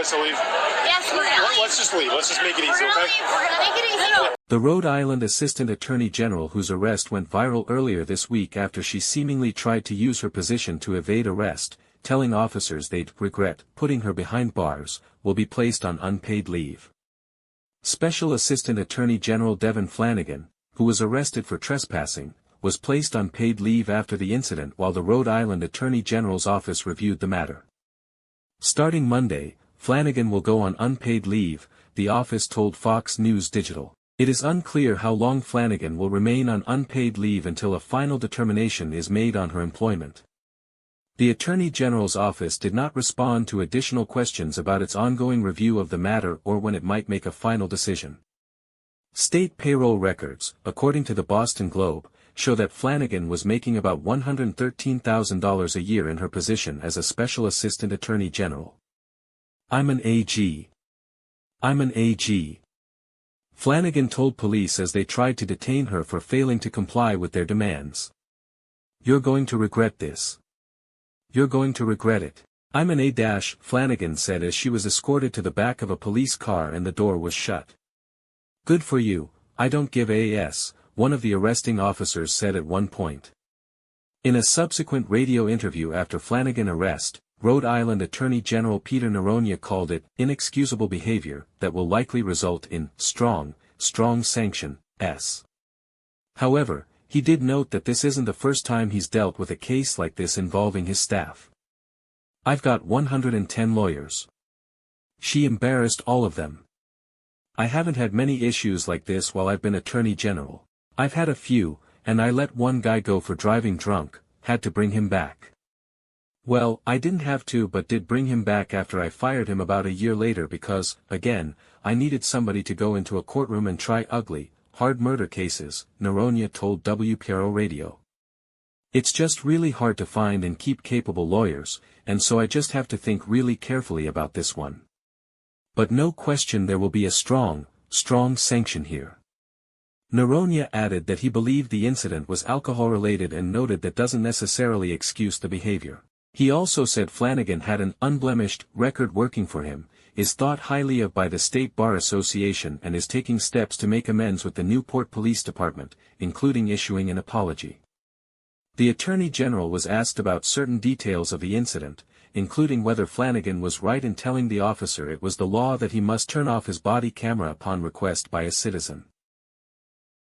us to leave? Yes, we're gonna Let's just leave. Let's just make it easy, okay? We're gonna make it easy. The Rhode Island Assistant Attorney General, whose arrest went viral earlier this week after she seemingly tried to use her position to evade arrest, telling officers they'd regret putting her behind bars, will be placed on unpaid leave. Special Assistant Attorney General Devin Flanagan, who was arrested for trespassing, was placed on paid leave after the incident while the Rhode Island Attorney General's office reviewed the matter. Starting Monday, Flanagan will go on unpaid leave, the office told Fox News Digital. It is unclear how long Flanagan will remain on unpaid leave until a final determination is made on her employment. The Attorney General's office did not respond to additional questions about its ongoing review of the matter or when it might make a final decision. State payroll records, according to the Boston Globe, show that Flanagan was making about $113,000 a year in her position as a Special Assistant Attorney General. "I'm an AG. I'm an AG." Flanagan told police as they tried to detain her for failing to comply with their demands. "You're going to regret this. You're going to regret it. I'm an A-" Flanagan said as she was escorted to the back of a police car and the door was shut. "Good for you, I don't give a*s," one of the arresting officers said at one point. In a subsequent radio interview after Flanagan's arrest, Rhode Island Attorney General Peter Noronha called it inexcusable behavior that will likely result in strong sanction. However, he did note that this isn't the first time he's dealt with a case like this involving his staff. "I've got 110 lawyers. She embarrassed all of them. I haven't had many issues like this while I've been Attorney General. I've had a few, and I let one guy go for driving drunk, had to bring him back. Well, I didn't have to but did bring him back after I fired him about a year later because, again, I needed somebody to go into a courtroom and try ugly, hard murder cases," Noronha told WPRO Radio. "It's just really hard to find and keep capable lawyers, and so I just have to think really carefully about this one. But no question there will be a strong sanction here." Noronha added that he believed the incident was alcohol-related and noted that doesn't necessarily excuse the behavior. He also said Flanagan had an unblemished record working for him, is thought highly of by the State Bar Association and is taking steps to make amends with the Newport Police Department, including issuing an apology. The Attorney General was asked about certain details of the incident, including whether Flanagan was right in telling the officer it was the law that he must turn off his body camera upon request by a citizen.